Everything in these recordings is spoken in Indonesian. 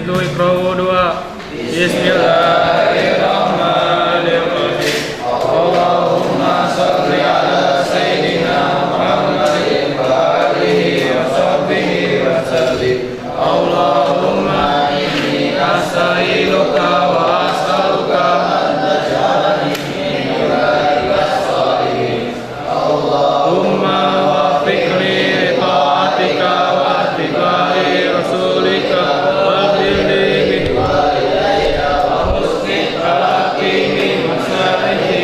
1 Iqra 2 Bismillahirrahmanirrahim. Allahumma sholli ala sayyidina Muhammadin wa alihi wa sahbihi wa sallim. Allahumma inni as'aluka wa as'aluka an taj'alani min ibadika sholihin. Allahumma waffiqni li ta'atika wa ittiba'i rasulika wa birni bi walidayya wa husni akhlaqi masalihi.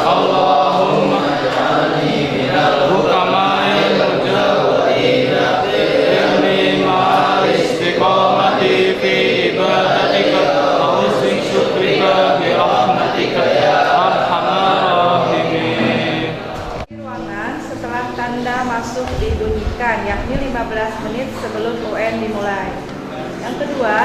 Allahumma ij'alni minal hukama'il mujahidina ilmi ma'al istiqamati fi ibadatika wa husni syukrika bi rahmatika ya arhamar rahimin. Ruangan setelah tanda masuk dibunyikan, yakni 15 menit sebelum UN dimulai. Yang kedua,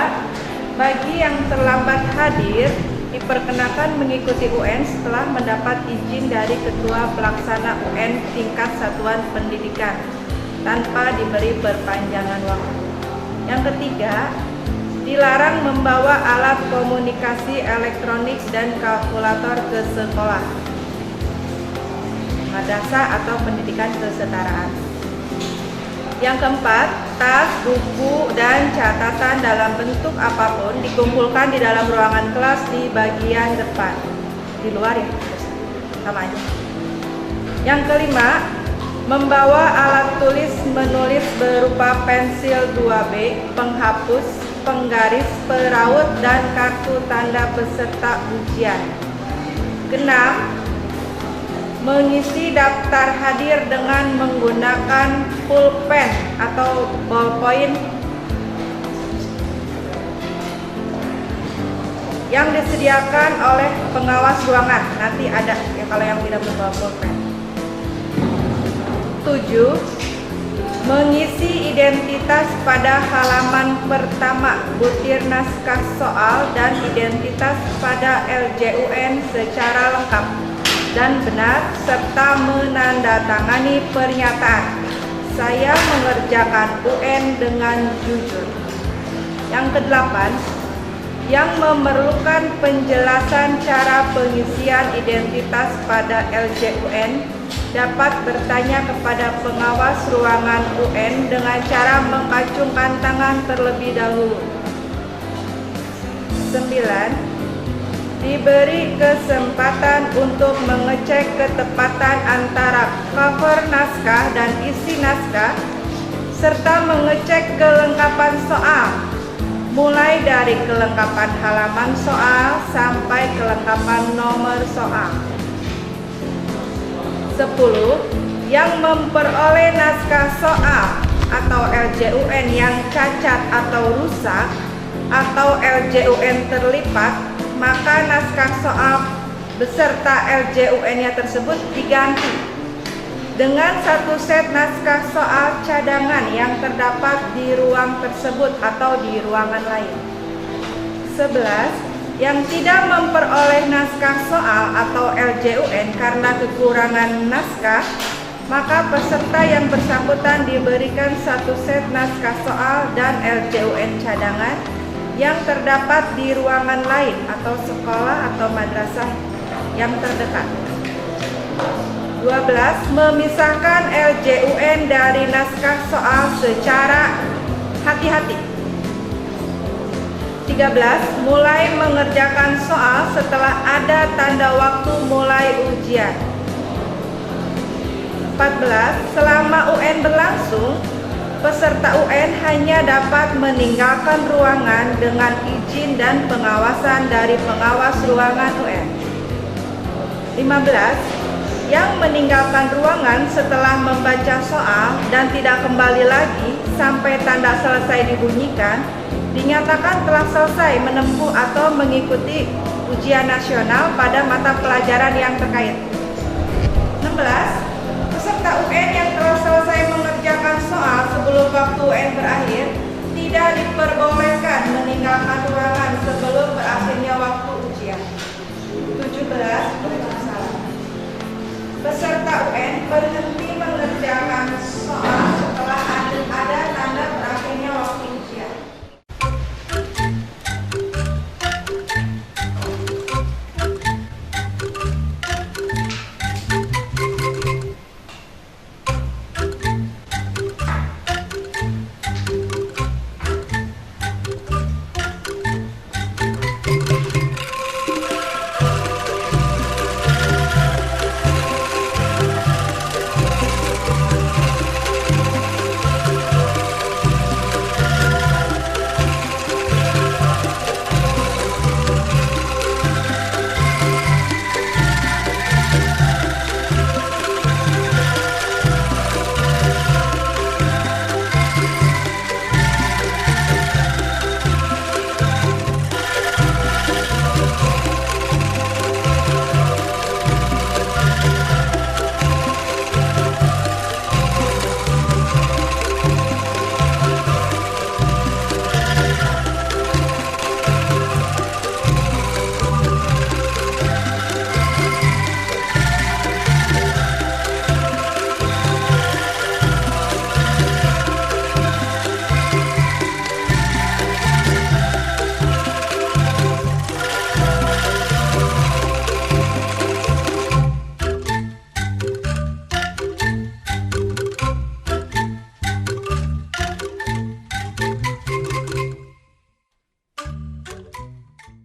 bagi yang terlambat hadir diperkenakan mengikuti UN setelah mendapat izin dari Ketua Pelaksana UN tingkat satuan pendidikan tanpa diberi perpanjangan waktu. Yang ketiga, dilarang membawa alat komunikasi elektronik dan kalkulator ke sekolah, madrasah atau pendidikan kesetaraan. Yang keempat, tas, buku, dan catatan dalam bentuk apapun dikumpulkan di dalam ruangan kelas di bagian depan. Di luar ya, sama aja. Yang kelima, membawa alat tulis menulis berupa pensil 2B, penghapus, penggaris, peraut, dan kartu tanda peserta ujian. Keenam, mengisi daftar hadir dengan menggunakan pulpen atau ballpoint yang disediakan oleh pengawas ruangan. Nanti ada ya kalau yang tidak membawa pulpen. 7. Mengisi identitas pada halaman pertama butir naskah soal dan identitas pada LJUN secara lengkap dan benar, serta menandatangani pernyataan saya mengerjakan UN dengan jujur. Yang kedelapan, yang memerlukan penjelasan cara pengisian identitas pada LJUN dapat bertanya kepada pengawas ruangan UN dengan cara mengacungkan tangan terlebih dahulu. 9. Diberi kesempatan untuk mengecek ketepatan antara cover naskah dan isi naskah, serta mengecek kelengkapan soal, mulai dari kelengkapan halaman soal sampai kelengkapan nomor soal. 10. Yang memperoleh naskah soal atau LJUN yang cacat atau rusak atau LJUN terlipat, maka naskah soal beserta LJUN-nya tersebut diganti dengan satu set naskah soal cadangan yang terdapat di ruang tersebut atau di ruangan lain. 11. Yang tidak memperoleh naskah soal atau LJUN karena kekurangan naskah, maka peserta yang bersangkutan diberikan satu set naskah soal dan LJUN cadangan yang terdapat di ruangan lain atau sekolah atau madrasah yang terdekat. 12. Memisahkan LJUN dari naskah soal secara hati-hati. 13. Mulai mengerjakan soal setelah ada tanda waktu mulai ujian. 14. Selama UN berlangsung, peserta UN hanya dapat meninggalkan ruangan dengan izin dan pengawasan dari pengawas ruangan UN. 15. Yang meninggalkan ruangan setelah membaca soal dan tidak kembali lagi sampai tanda selesai dibunyikan, dinyatakan telah selesai menempuh atau mengikuti ujian nasional pada mata pelajaran yang terkait. 16. Peserta UN yang telah selesai mengerjakan soal sebelum waktu UN berakhir tidak diperbolehkan meninggalkan ruangan sebelum berakhirnya waktu ujian. 17. Peserta UN